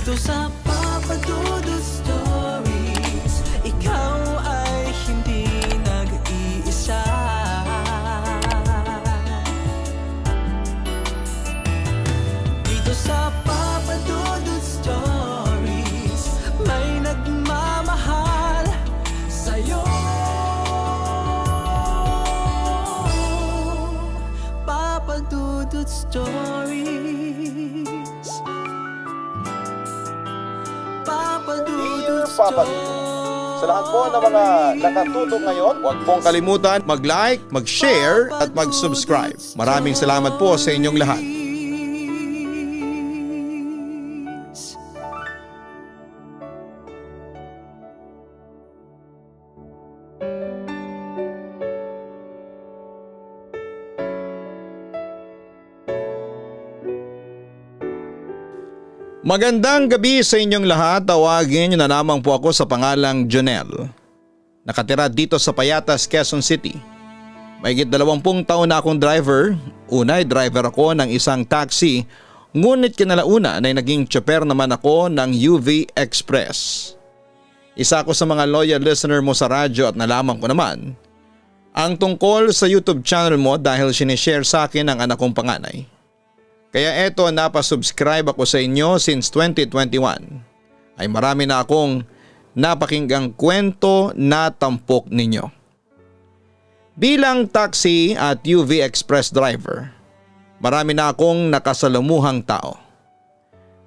Dito sa Papa Dudut Stories, ikaw ay hindi nag-iisa. Dito sa Papa Dudut Stories, may nagmamahal sa'yo. Papa Dudut Stories. Papa Dudut Papa Dudut. Sa lahat po ng mga nakatutok ngayon, huwag pong kalimutan mag-like, mag-share at mag-subscribe. Maraming salamat po sa inyong lahat. Magandang gabi sa inyong lahat. Tawagin niyo na lamang po ako sa pangalang Jonel. Nakatira dito sa Payatas, Quezon City. Mahigit 20 taon na akong driver. Una ay driver ako ng isang taxi, ngunit kinalauna ay naging tsoper naman ako ng UV Express. Isa ako sa mga loyal listener mo sa radyo at nalaman ko naman ang tungkol sa YouTube channel mo dahil sinishare sa akin ang anak kong panganay. Kaya eto, napasubscribe ako sa inyo since 2021. Ay marami na akong napakinggang kwento na tampok ninyo. Bilang taxi at UV Express driver, marami na akong nakasalamuhang tao.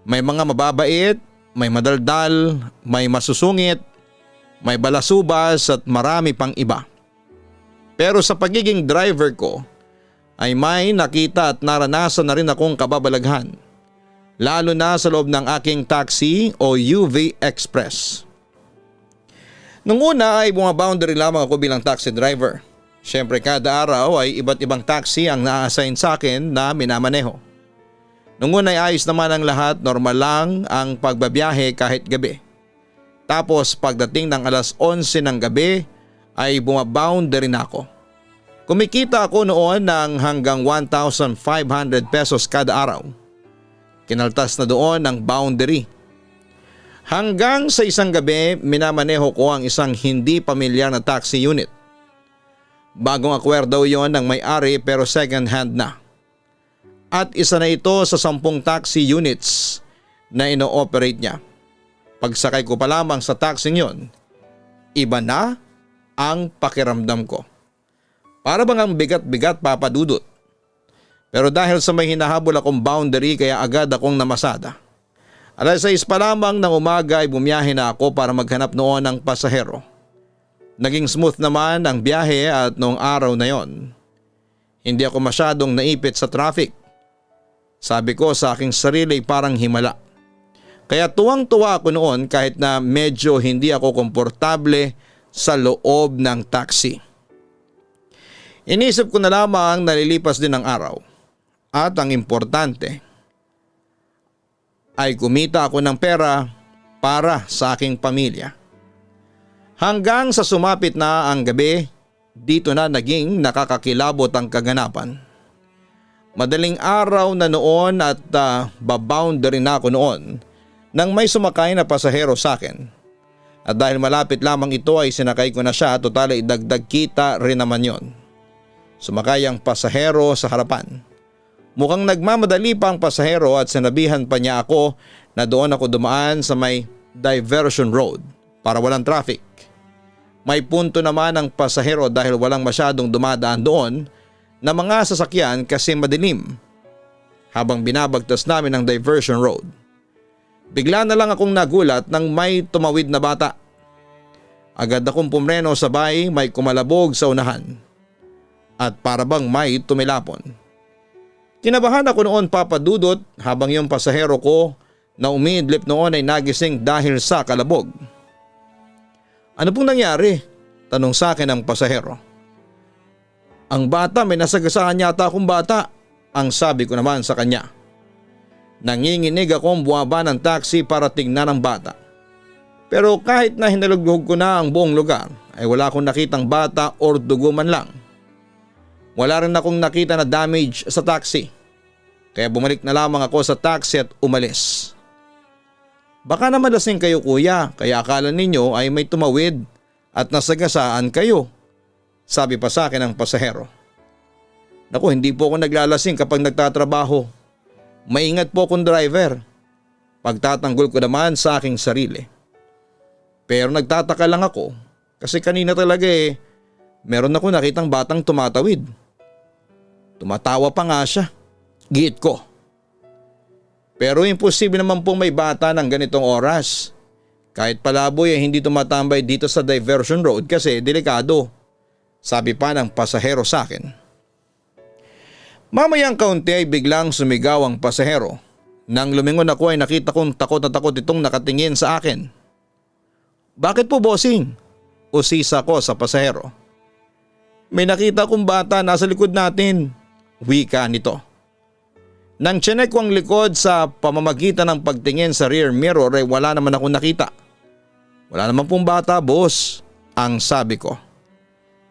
May mga mababait, may madaldal, may masusungit, may balasubas at marami pang iba. Pero sa pagiging driver ko, ay may nakita at naranasan na rin akong kababalaghan, lalo na sa loob ng aking taxi o UV Express. Nung una ay bumaboundary lamang ako bilang taxi driver. Siyempre kada araw ay iba't ibang taxi ang na-assign sa akin na minamaneho. Nung una ay ayos naman ang lahat, normal lang ang pagbabiyahe kahit gabi. Tapos pagdating ng alas 11 ng gabi ay bumaboundary na ako. Kumikita ako noon ng hanggang 1,500 pesos kada araw. Kinaltas na doon ang boundary. Hanggang sa isang gabi, minamaneho ko ang isang hindi pamilyar na taxi unit. Bagong acquire daw yon ng may-ari pero second hand na. At isa na ito sa 10 taxi units na ino-operate niya. Pagsakay ko pa lamang sa taxi yon, iba na ang pakiramdam ko. Para bang ang bigat-bigat, Papa Dudut. Pero dahil sa may hinahabol akong boundary kaya agad akong namasada. Alas 6 pa lamang ng umaga ay bumiyahe na ako para maghanap noon ng pasahero. Naging smooth naman ang biyahe at noong araw na yon, hindi ako masyadong naipit sa traffic. Sabi ko sa aking sarili parang himala. Kaya tuwang-tuwa ako noon kahit na medyo hindi ako komportable sa loob ng taxi. Inisip ko na lamang nalilipas din ang araw at ang importante ay kumita ako ng pera para sa aking pamilya. Hanggang sa sumapit na ang gabi, dito na naging nakakakilabot ang kaganapan. Madaling araw na noon at baboundary na ako noon nang may sumakay na pasahero sa akin. At dahil malapit lamang ito ay sinakay ko na siya, total ay dagdag kita rin naman yon. Sumakay ang pasahero sa harapan. Mukhang nagmamadali pa ang pasahero at sinabihan pa niya ako na doon ako dumaan sa may diversion road para walang traffic. May punto naman ang pasahero dahil walang masyadong dumadaan doon na mga sasakyan kasi madilim habang binabagtas namin ang diversion road. Bigla na lang akong nagulat nang may tumawid na bata. Agad akong pumreno sabay may kumalabog sa unahan. At para bang may tumilapon. Kinabahan ako noon, Papa Dudut, habang yung pasahero ko na umiidlip noon ay nagising dahil sa kalabog. Ano pong nangyari? Tanong sa akin ang pasahero. Ang bata, may nasagasaan yata akong bata, ang sabi ko naman sa kanya. Nanginginig akong buwaba ng taxi para tingnan ang bata. Pero kahit na hinalugog ko na ang buong lugar ay wala akong nakitang bata or dugo man lang. Wala rin akong nakita na damage sa taxi. Kaya bumalik na lamang ako sa taxi at umalis. Baka naman lasing kayo kuya, kaya akala ninyo ay may tumawid at nasagasaan kayo. Sabi pa sa akin ng pasahero. Naku, hindi po ako naglalasing kapag nagtatrabaho. Maingat po akong driver. Pagtatanggol ko naman sa aking sarili. Pero nagtataka lang ako kasi kanina talaga meron ako nakitang batang tumatawid. Tumatawa pa nga siya. Giit ko. Pero imposible naman pong may bata ng ganitong oras. Kahit palaboy hindi tumatambay dito sa diversion road kasi delikado. Sabi pa ng pasahero sa akin. Mamayang kaunti ay biglang sumigaw ang pasahero. Nang lumingon ako ay nakita kong takot na takot itong nakatingin sa akin. Bakit po bossing? Usisa ko sa pasahero. May nakita kong bata nasa likod natin. Wika nito. Nang tsinek ko ang likod sa pamamagitan ng pagtingin sa rear mirror ay wala naman akong nakita. Wala naman pong bata boss, ang sabi ko.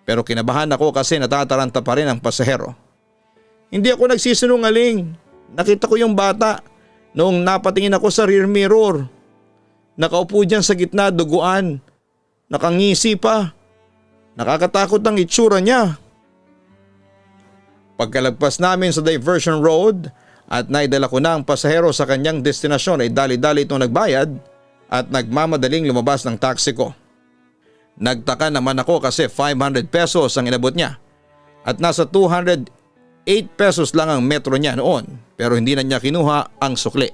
Pero kinabahan ako kasi natataranta pa rin ang pasahero. Hindi ako nagsisinungaling. Nakita ko yung bata noong napatingin ako sa rear mirror. Nakaupo dyan sa gitna duguan. Nakangisi pa. Nakakatakot ang itsura niya. Pagkalagpas namin sa diversion road at naidala ko na ang pasahero sa kanyang destinasyon ay dali-dali itong nagbayad at nagmamadaling lumabas ng taxi ko. Nagtaka naman ako kasi 500 pesos ang inabot niya at nasa 208 pesos lang ang metro niya noon pero hindi na niya kinuha ang sukli.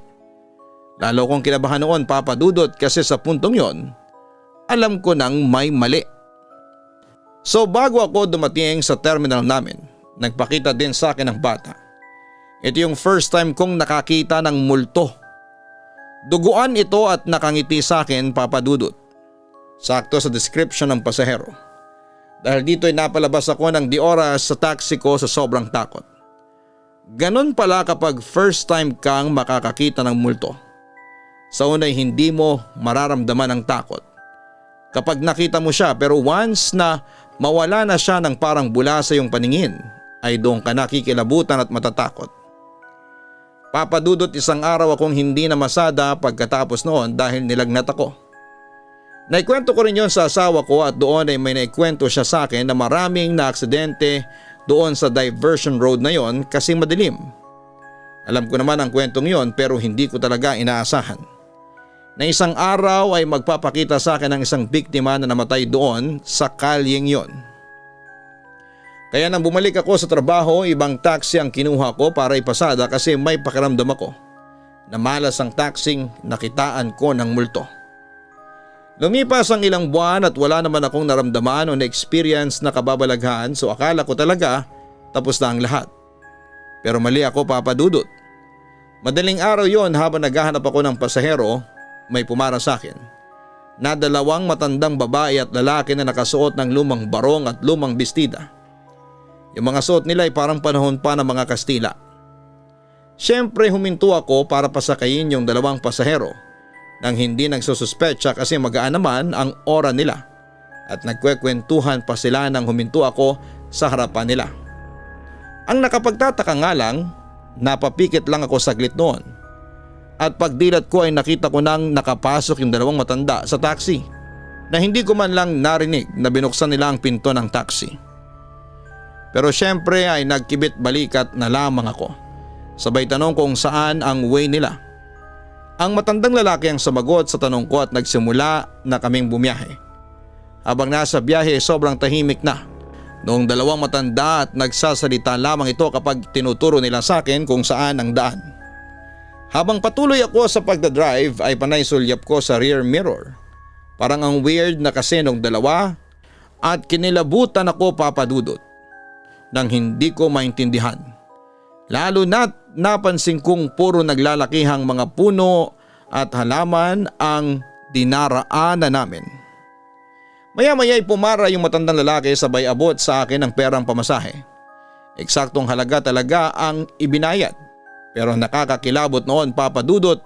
Lalo kong kinabahan noon Papa Dudut kasi sa puntong yon alam ko nang may mali. So bago ako dumating sa terminal namin, nagpakita din sa akin ang bata. Ito yung first time kong nakakita ng multo. Duguan ito at nakangiti sa akin Papa Dudut. Sakto sa description ng pasahero. Dahil dito ay napalabas ako ng di oras sa taxi ko sa sobrang takot. Ganon pala kapag first time kang makakakita ng multo. Sa unay hindi mo mararamdaman ang takot. Kapag nakita mo siya pero once na mawala na siya ng parang bula sa iyong paningin ay doon ka nakikilabutan at matatakot. Papa Dudut, isang araw akong hindi na masada pagkatapos noon dahil nilagnat ako. Naikwento ko rin yon sa asawa ko at doon ay may naikwento siya sa akin na maraming naaksidente doon sa diversion road na yon kasi madilim. Alam ko naman ang kwentong yon pero hindi ko talaga inaasahan. Na isang araw ay magpapakita sa akin ng isang biktima na namatay doon sa kalyeng yon. Kaya nang bumalik ako sa trabaho, ibang taxi ang kinuha ko para ipasada kasi may pakiramdam ako na malas ang taxing nakitaan ko ng multo. Lumipas ang ilang buwan at wala naman akong naramdaman o na-experience na kababalaghan so akala ko talaga tapos na ang lahat. Pero mali ako Papa Dudut. Madaling araw yon habang naghahanap ako ng pasahero, may pumara sa akin na dalawang matandang babae at lalaki na nakasuot ng lumang barong at lumang bestida. Yung mga suot nila ay parang panahon pa ng mga Kastila. Siyempre huminto ako para pasakayin yung dalawang pasahero nang hindi nagsususpecha kasi magaan naman ang ora nila at nagkwekwentuhan pa sila nang huminto ako sa harapan nila. Ang nakapagtataka nga lang, napapikit lang ako saglit noon at pagdilat ko ay nakita ko nang nakapasok yung dalawang matanda sa taxi na hindi ko man lang narinig na binuksan nila ang pinto ng taxi. Pero syempre ay nagkibit balikat na lamang ako. Sabay tanong kung saan ang way nila. Ang matandang lalaki ang sumagot sa tanong ko at nagsimula na kaming bumiyahe. Habang nasa biyahe sobrang tahimik na. Noong dalawang matanda at nagsasalita lamang ito kapag tinuturo nila sa akin kung saan ang daan. Habang patuloy ako sa pagdadrive ay panay sulyap ko sa rear mirror. Parang ang weird na kasi nung dalawa at kinilabutan ako Papa Dudut nang hindi ko maintindihan. Lalo na't napansin kong puro naglalakihang mga puno at halaman ang dinaraanan namin. Maya-maya ay pumara yung matandang lalaki sabay abot sa akin ng perang pamasahe. Eksaktong halaga talaga ang ibinayad. Pero nakakakilabot noon Papa Dudut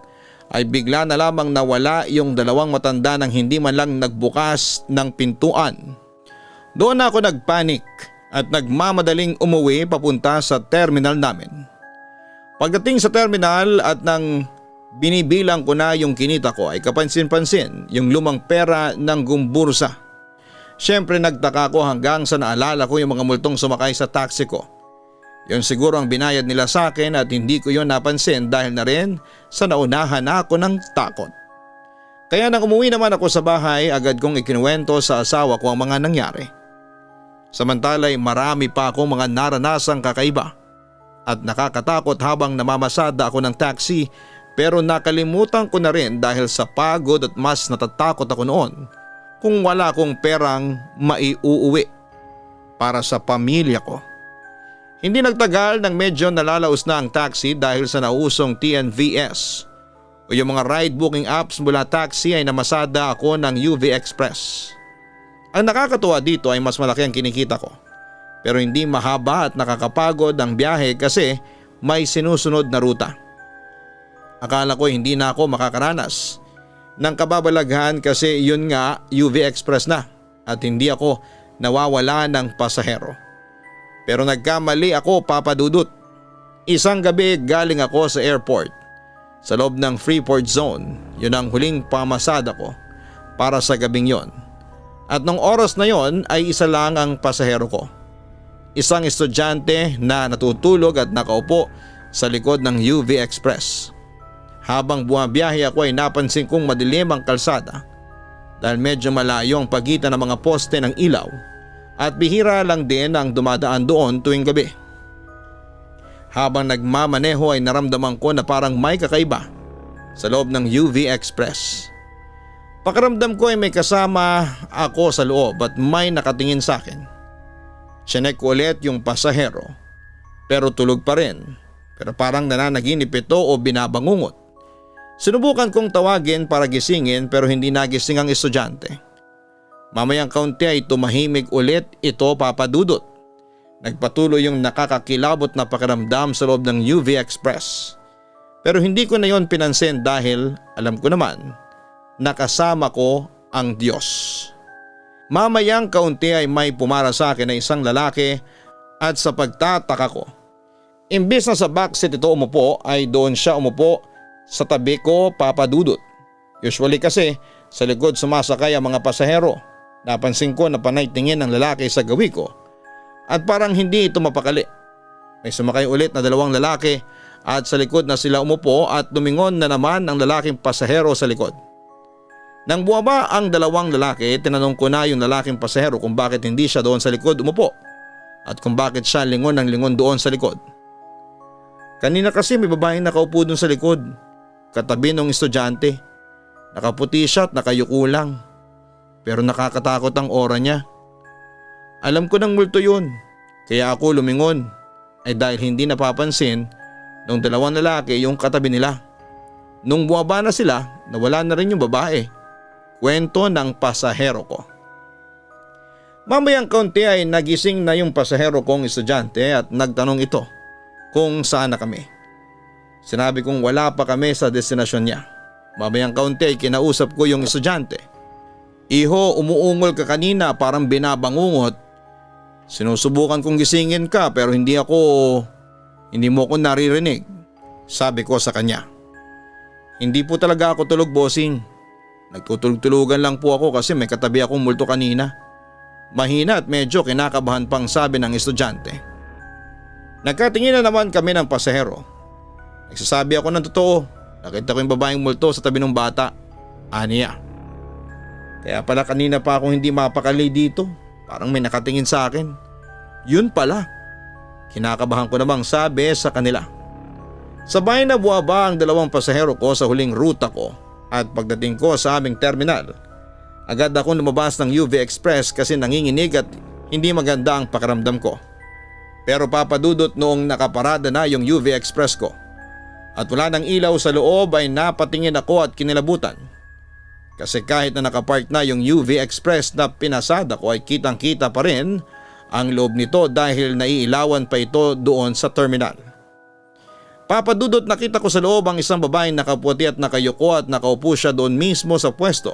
ay bigla na lamang nawala yung dalawang matanda nang hindi man lang nagbukas ng pintuan. Doon ako nagpanik at nagmamadaling umuwi papunta sa terminal namin. Pagdating sa terminal at nang Binibilang ko na yung kinita ko ay kapansin-pansin yung lumang pera ng gumbursa. Siyempre nagtaka ko hanggang sa naalala ko yung mga multong sumakay sa taxi ko. Yun siguro ang binayad nila sa akin at hindi ko yun napansin dahil na rin sa naunahan ako ng takot. Kaya nang umuwi naman ako sa bahay, agad kong ikinuwento sa asawa ko ang mga nangyari. Samantala'y marami pa akong mga naranasang kakaiba at nakakatakot habang namamasada ako ng taxi, pero nakalimutan ko na rin dahil sa pagod at mas natatakot ako noon kung wala akong perang maiuuwi para sa pamilya ko. Hindi nagtagal nang medyo nalalaos na ang taxi dahil sa nausong TNVS o yung mga ride booking apps mula taxi ay namasada ako ng UV Express. Ang nakakatuwa dito ay mas malaki ang kinikita ko, pero hindi mahaba at nakakapagod ang biyahe kasi may sinusunod na ruta. Akala ko hindi na ako makakaranas ng kababalaghan kasi yun nga UV Express na at hindi ako nawawala ng pasahero. Pero nagkamali ako, Papa Dudut. Isang gabi galing ako sa airport. Sa loob ng Freeport Zone, yun ang huling pamasada ko para sa gabing yon. At nung oras na yon ay isa lang ang pasahero ko. Isang estudyante na natutulog at nakaupo sa likod ng UV Express. Habang bumabiyahe ako ay napansin kong madilim ang kalsada dahil medyo malayo ang pagitan ng mga poste ng ilaw at bihira lang din ang dumadaan doon tuwing gabi. Habang nagmamaneho ay naramdaman ko na parang may kakaiba sa loob ng UV Express. Pakiramdam ko ay may kasama ako sa loob at may nakatingin sa akin. Chinek ko ulit yung pasahero pero tulog pa rin, pero parang nananaginip ito o binabangungot. Sinubukan kong tawagin para gisingin pero hindi nagising ang estudyante. Mamayang kaunti ay tumahimik ulit ito, Papa Dudut. Nagpatuloy yung nakakakilabot na pakiramdam sa loob ng UV Express. Pero hindi ko na yon pinansin dahil alam ko naman nakasama ko ang Diyos. Mamayang kaunti ay may pumara sa akin na isang lalaki at sa pagtataka ko, imbis na sa backseat ito umupo ay doon siya umupo sa tabi ko, Papa Dudut. Usually kasi sa likod sumasakay ang mga pasahero. Napansin ko na panay tingin ng lalaki sa gawi ko at parang hindi ito mapakali. May sumakay ulit na dalawang lalaki at sa likod na sila umupo at lumingon na naman ang lalaking pasahero sa likod. Nang bumaba ang dalawang lalaki, tinanong ko na yung lalaking pasahero kung bakit hindi siya doon sa likod umupo at kung bakit siya lingon ng lingon doon sa likod. Kanina kasi may babaeng nakaupo doon sa likod, katabi ng estudyante. Nakaputi siya at nakayuko lang. Pero nakakatakot ang aura niya. Alam ko ng multo yun, kaya ako lumingon ay dahil hindi napapansin ng dalawang lalaki yung katabi nila. Nung bumaba na sila, nawala na rin yung babae. Kwento ng pasahero ko. Mamayang kaunti ay nagising na yung pasahero kong estudyante at nagtanong ito kung saan na kami. Sinabi kong wala pa kami sa destinasyon niya. Mamayang kaunti ay kinausap ko yung estudyante. Iho, umuungol ka kanina, parang binabangungot. Sinusubukan kong gisingin ka pero hindi mo ko naririnig, sabi ko sa kanya. Hindi po talaga ako tulog, bossing. Nagtutulog-tulugan lang po ako kasi may katabi akong multo kanina. Mahina at medyo kinakabahan pang sabi ng estudyante. Nagkatingin na naman kami ng pasahero. Nagsasabi ako ng totoo. Nakita ko yung babaeng multo sa tabi ng bata. Aniya. Kaya pala kanina pa ako hindi mapakali dito. Parang may nakatingin sa akin. Yun pala. Kinakabahan ko namang sabi sa kanila. Sabay na buwaba ang dalawang pasahero ko sa huling ruta ko at pagdating ko sa aming terminal, agad ako lumabas ng UV Express kasi nanginginig at hindi maganda ang pakiramdam ko. Pero Papa Dudut, noong nakaparada na yung UV Express ko at wala nang ilaw sa loob ay napatingin ako at kinilabutan. Kasi kahit na nakapark na yung UV Express na pinasada ko ay kitang kita pa rin ang loob nito dahil naiilawan pa ito doon sa terminal. Papa Dudut, nakita ko sa loob ang isang babaeng nakaputi at nakayuko at nakaupo siya doon mismo sa pwesto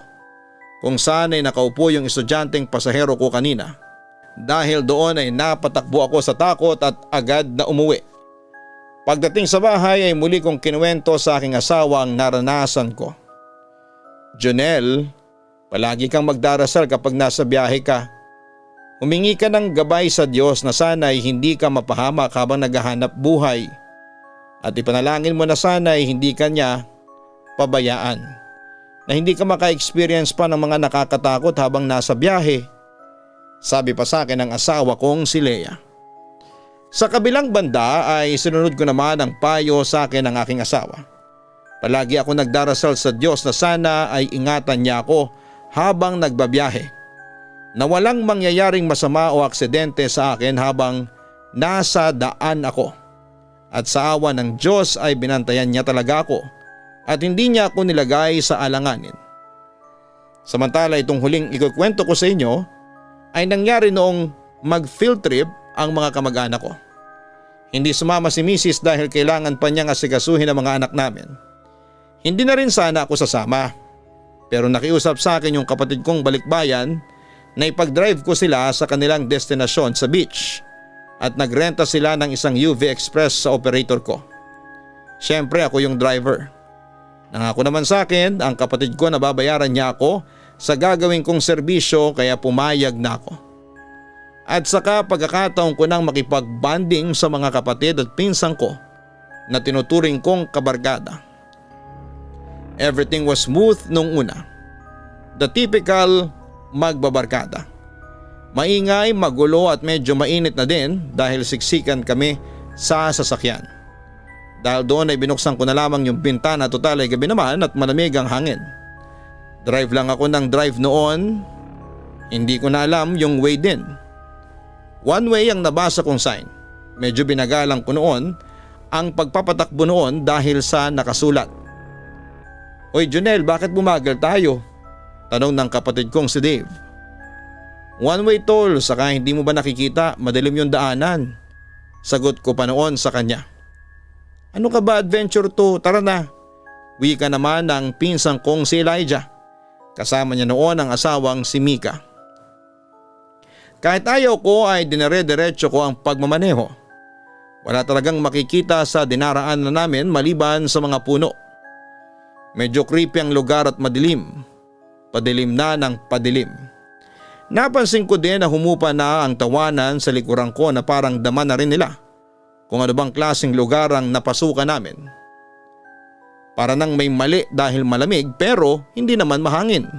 kung saan ay nakaupo yung estudyanteng pasahero ko kanina. Dahil doon ay napatakbo ako sa takot at agad na umuwi. Pagdating sa bahay ay muli kong kinuwento sa aking asawa ang naranasan ko. Jonel, palagi kang magdarasal kapag nasa biyahe ka. Humingi ka ng gabay sa Diyos na sana'y hindi ka mapahamak habang naghahanap buhay. At ipanalangin mo na sana'y hindi ka niya pabayaan. Na hindi ka maka-experience pa ng mga nakakatakot habang nasa biyahe. Sabi pa sa akin ng asawa kong si Lea. Sa kabilang banda ay sinunod ko naman ang payo sa akin ng aking asawa. Palagi ako nagdarasal sa Diyos na sana ay ingatan niya ako habang nagbabiyahe. Na walang mangyayaring masama o aksidente sa akin habang nasa daan ako. At sa awa ng Diyos ay binantayan niya talaga ako at hindi niya ako nilagay sa alanganin. Samantala itong huling ikukwento ko sa inyo ay nangyari noong mag-field trip ang mga kamag-anak ko. Hindi sumama si Mrs. dahil kailangan pa niyang asikasuhin ang mga anak namin. Hindi na rin sana ako sasama. Pero nakiusap sa akin yung kapatid kong balikbayan na ipag-drive ko sila sa kanilang destinasyon sa beach at nagrenta sila ng isang UV Express sa operator ko. Siyempre ako yung driver. Nangako naman sa akin ang kapatid ko na babayaran niya ako sa gagawin kong serbisyo kaya pumayag na ako. At saka pagkakataon ko nang makipag-bonding sa mga kapatid at pinsan ko na tinuturing kong kabarkada. Everything was smooth nung una. The typical magbabarkada. Maingay, magulo at medyo mainit na din dahil siksikan kami sa sasakyan. Dahil doon ay binuksan ko na lamang yung bintana, total ay gabi naman at malamig ang hangin. Drive lang ako ng drive noon. Hindi ko na alam yung way din. One way ang nabasa kong sign. Medyo binagalang ko noon ang pagpapatakbo noon dahil sa nakasulat. Oy Jonel, bakit bumagal tayo? Tanong ng kapatid kong si Dave. One way tol, saka hindi mo ba nakikita madilim yung daanan? Sagot ko pa noon sa kanya. Ano ka ba adventure to? Tara na. Wika naman ng pinsang kong si Elijah. Kasama niya noon ang asawang si Mika. Kahit ayaw ko ay dinere-diretso ko ang pagmamaneho. Wala talagang makikita sa dinaraan na namin maliban sa mga puno. Medyo creepy ang lugar at madilim. Padilim na ng padilim. Napansin ko din na humupa na ang tawanan sa likuran ko na parang dama na rin nila kung ano bang klaseng lugar ang napasukan namin. Para nang may mali dahil malamig pero hindi naman mahangin.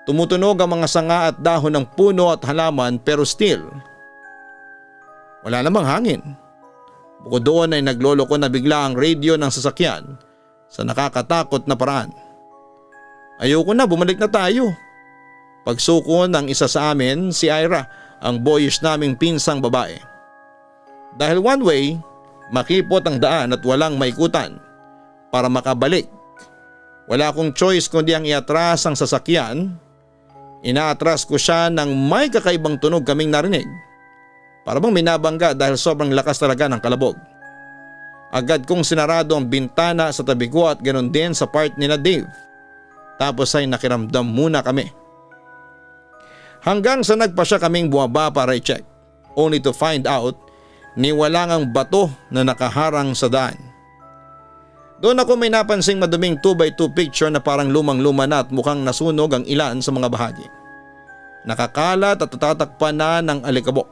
Tumutunog ang mga sanga at dahon ng puno at halaman pero still wala namang hangin. Bukod doon ay nagloloko na bigla ang radio ng sasakyan sa nakakatakot na paraan. Ayoko na, bumalik na tayo. Pagsuko ng isa sa amin, si Ira, ang boyish naming pinsang babae. Dahil one way, makipot ang daan at walang maikutan para makabalik. Wala akong choice kundi ang iatras ang sasakyan. Inaatras ko siya nang may kakaibang tunog kaming narinig. Para bang minabangga dahil sobrang lakas talaga ng kalabog. Agad kong sinarado ang bintana sa tabi ko at ganoon din sa part nila Dave. Tapos ay nakiramdam muna kami. Hanggang sa nagpa siya kaming buwaba para i-check. Only to find out ni walang ang bato na nakaharang sa daan. Doon ako may napansing maduming 2x2 picture na parang lumang-luma na at mukhang nasunog ang ilan sa mga bahagi. Nakakalat at tatatakpan na ng alikabok.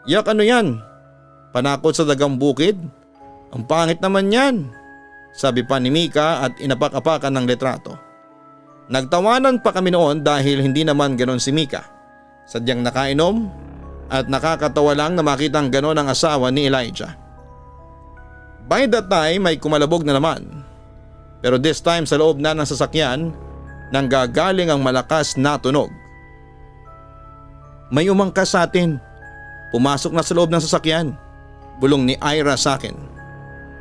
Yak, ano yan? Panakot sa dagang bukid? Ang pangit naman yan, sabi pa ni Mika at inapak-apakan ng litrato. Nagtawanan pa kami noon dahil hindi naman ganon si Mika. Sadyang nakainom at nakakatawa lang na makitang ganon ang asawa ni Elijah. By that time ay kumalabog na naman. Pero this time sa loob na ng sasakyan nanggagaling ang malakas na tunog. May umangkas sa atin. Pumasok na sa loob ng sasakyan. Bulong ni Ira sa akin.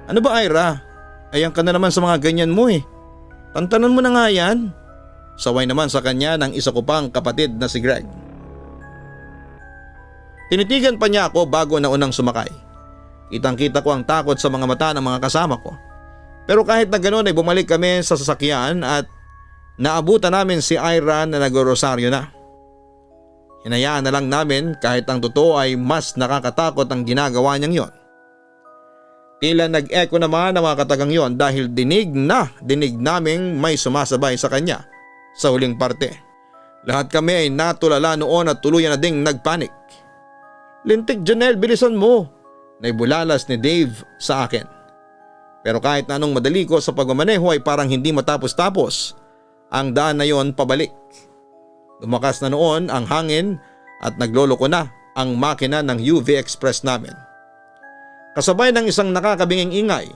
Ano ba Ira? Ayan ka na naman sa mga ganyan mo eh. Tantanan mo na nga yan. Saway naman sa kanya ng isa ko pang kapatid na si Greg. Tinitigan pa niya ako bago na unang sumakay. Kitang-kita ko ang takot sa mga mata ng mga kasama ko. Pero kahit na ganoon ay bumalik kami sa sasakyan at naabutan namin si Ira na nag-rosaryo na. Hinayaan na lang namin kahit ang totoo ay mas nakakatakot ang ginagawa niyang yon. Tila nag-echo naman ang mga katagang yon dahil dinig naming may sumasabay sa kanya sa huling parte. Lahat kami ay natulala noon at tuluyan na ding nagpanik. "Lintik Janelle, bilisan mo!" naibulalas ni Dave sa akin. Pero kahit na anong madali ko sa pagmamaneho ay parang hindi matapos-tapos ang daan na yon pabalik. Lumakas na noon ang hangin at nagloloko na ang makina ng UV Express namin. Kasabay ng isang nakakabinging ingay,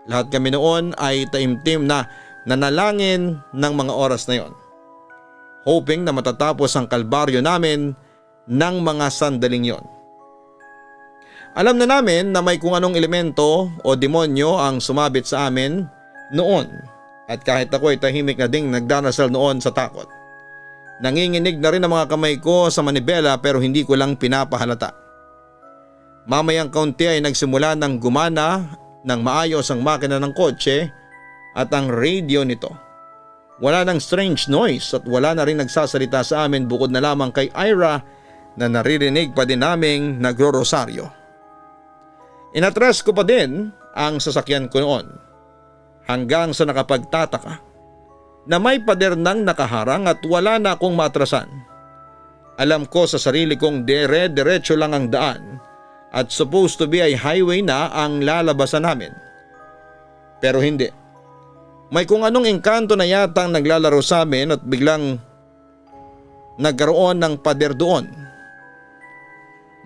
lahat kami noon ay taimtim na nanalangin ng mga oras na yon, hoping na matatapos ang kalbaryo namin ng mga sandaling yon. Alam na namin na may kung anong elemento o demonyo ang sumabit sa amin noon at kahit ako ay tahimik na ding nagdarasal noon sa takot. Nanginginig na rin ang mga kamay ko sa manibela pero hindi ko lang pinapahalata. Mamayang kaunti ay nagsimula ng gumana ng maayos ang makina ng kotse at ang radio nito. Wala nang strange noise at wala na rin nagsasalita sa amin bukod na lamang kay Ira na naririnig pa din naming nagro-rosaryo. Inatras ko pa din ang sasakyan ko noon hanggang sa nakapagtataka na may pader nang nakaharang at wala na akong maatrasan. Alam ko sa sarili kong dire-diretso lang ang daan at supposed to be ay highway na ang lalabasan namin. Pero hindi. May kung anong engkanto na yatang naglalaro sa amin at biglang nagkaroon ng pader doon.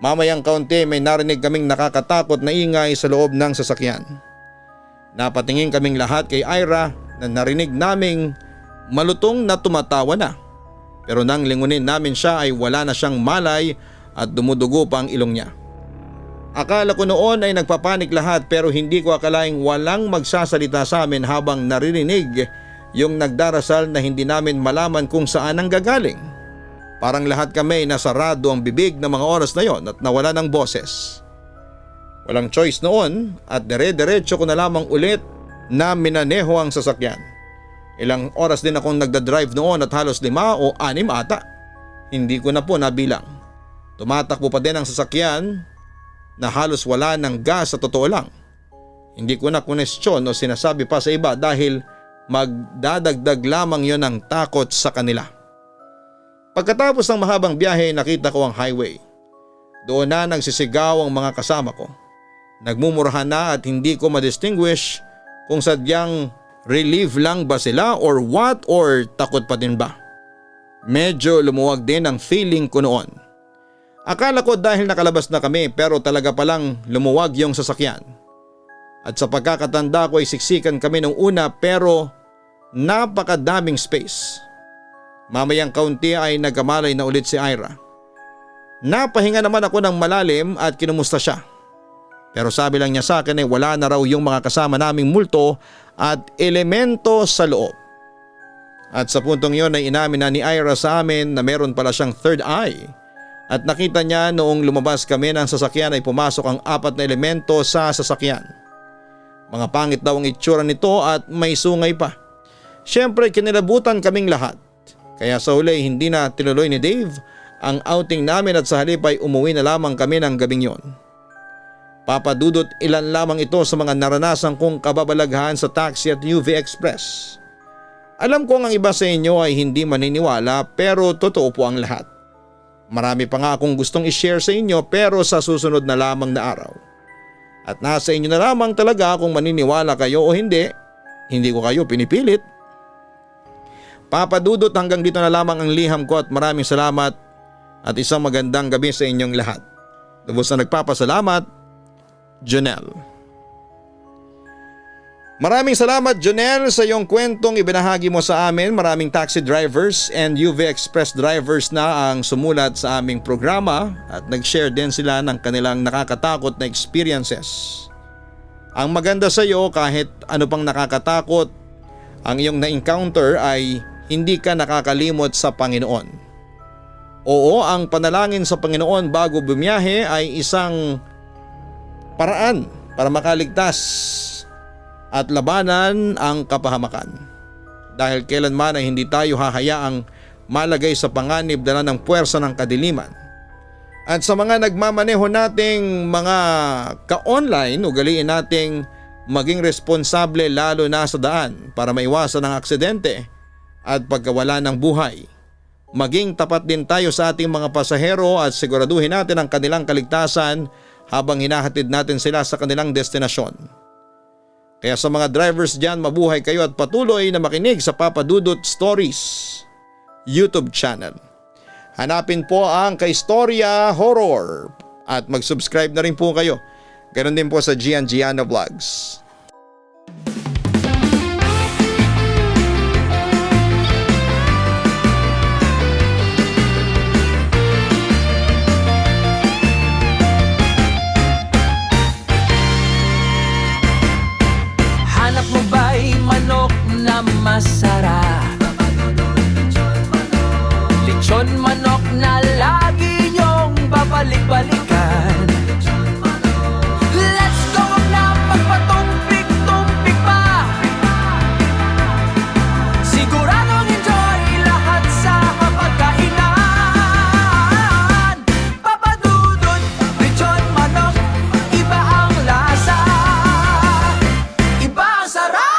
Mamayang kaunti may narinig kaming nakakatakot na ingay sa loob ng sasakyan. Napatingin kaming lahat kay Ira na narinig naming malutong na tumatawa na. Pero nang lingunin namin siya ay wala na siyang malay at dumudugo pa ang ilong niya. Akala ko noon ay nagpapanik lahat pero hindi ko akalaing walang magsasalita sa amin habang naririnig yung nagdarasal na hindi namin malaman kung saan ang gagaling. Parang lahat kami nasarado ang bibig ng mga oras na yon at nawala ng boses. Walang choice noon at dire-diretso ko na lamang ulit na minaneho ang sasakyan. Ilang oras din akong nagdadrive noon at halos 5 o 6 ata. Hindi ko na po nabilang. Tumatakbo pa din ang sasakyan na halos wala ng gas sa totoo lang. Hindi ko na kunestyon o sinasabi pa sa iba dahil magdadagdag lamang yon ng takot sa kanila. Pagkatapos ng mahabang biyahe nakita ko ang highway. Doon na nagsisigaw ang mga kasama ko. Nagmumurahan na at hindi ko madistinguish kung sadyang relief lang ba sila or what or takot pa din ba. Medyo lumuwag din ang feeling ko noon. Akala ko dahil nakalabas na kami pero talaga palang lumuwag yung sasakyan. At sa pagkakatanda ko ay siksikan kami nung una pero napakadaming space. Mamayang kaunti ay nagkamalay na ulit si Ira. Napahinga naman ako ng malalim at kinumusta siya. Pero sabi lang niya sa akin ay wala na raw yung mga kasama naming multo at elemento sa loob. At sa puntong yon ay inamin na ni Ira sa amin na meron pala siyang third eye. At nakita niya noong lumabas kami ng sasakyan ay pumasok ang 4 na elemento sa sasakyan. Mga pangit daw ang itsura nito at may sungay pa. Siyempre kinilabutan kaming lahat. Kaya sa huli hindi na tinuloy ni Dave ang outing namin at sa halip ay umuwi na lamang kami ng gabing yon. Papadudot ilan lamang ito sa mga naranasan kong kababalaghan sa taxi at UV Express. Alam ko ang iba sa inyo ay hindi maniniwala pero totoo po ang lahat. Marami pa nga akong gustong i-share sa inyo pero sa susunod na lamang na araw. At nasa inyo na lamang talaga kung maniniwala kayo o hindi. Hindi ko kayo pinipilit. Papadudot hanggang dito na lamang ang liham ko at maraming salamat at isang magandang gabi sa inyong lahat. Lubos na nagpapasalamat, Janelle. Maraming salamat Janelle sa iyong kwentong ibinahagi mo sa amin. Maraming taxi drivers and UV Express drivers na ang sumulat sa aming programa at nag-share din sila ng kanilang nakakatakot na experiences. Ang maganda sa iyo kahit ano pang nakakatakot ang iyong na-encounter ay hindi ka nakakalimot sa Panginoon. Oo, ang panalangin sa Panginoon bago bumiyahe ay isang paraan para makaligtas at labanan ang kapahamakan. Dahil kailanman ay hindi tayo hahayaang malagay sa panganib dala ng puwersa ng kadiliman. At sa mga nagmamaneho nating mga ka-online, ugaliin nating maging responsable lalo na sa daan para maiwasan ang aksidente at pagkawala ng buhay. Maging tapat din tayo sa ating mga pasahero at siguraduhin natin ang kanilang kaligtasan habang hinahatid natin sila sa kanilang destinasyon. Kaya sa mga drivers dyan, mabuhay kayo at patuloy na makinig sa Papa Dudut Stories YouTube channel. Hanapin po ang Kaistorya Horror at mag-subscribe na rin po kayo. Ganon din po sa Gian Giano Vlogs. Hanap mo ba'y manok na masarap? Lechon manok na lagi niyong babalik-balikan. Let's go na magpatumpik-tumpik pa. Siguradong enjoy lahat sa pagkainan. Papa Dudut, lechon manok, iba ang lasa, iba ang sarap.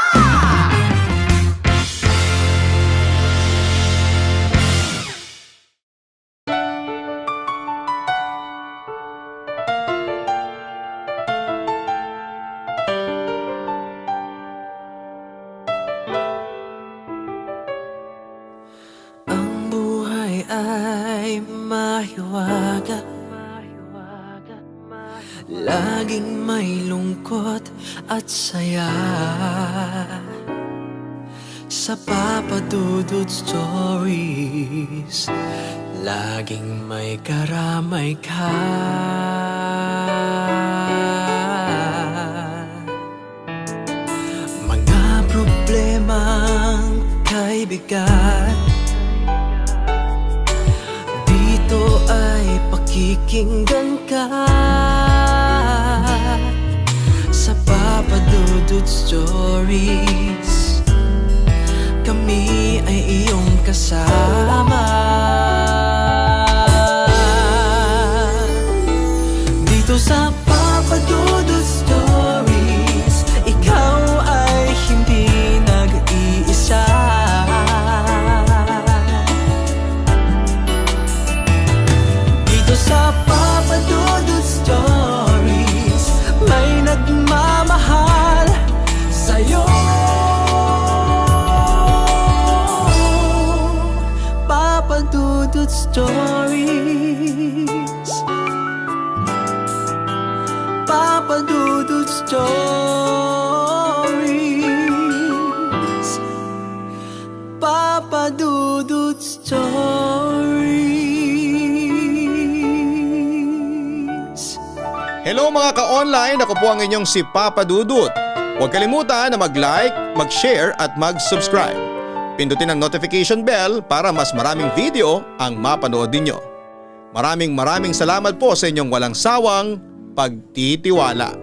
Ang buhay ay mahiwaga, laging may lungkot at saya. Sa Papa Dudut Stories, laging may karamay ka. Mga problemang kaibigan, dito ay pakikinggan ka. Sa Papa Dudut Stories, kami ay iyong kasama. Dito sa Papa Dudut Stories, ikaw ay hindi nag-iisa. Dito sa Papa Dudut Stories, may nagmamahal sa'yo. Papa Dudut Stories, Papa Dudut Stories, Papa Dudut Stories. Hello mga ka-online, ako po ang inyong si Papa Dudut. Huwag kalimutan na mag-like, mag-share at mag-subscribe. Pindutin ang notification bell para mas maraming video ang mapanood ninyo. Maraming salamat po sa inyong walang sawang pagtitiwala.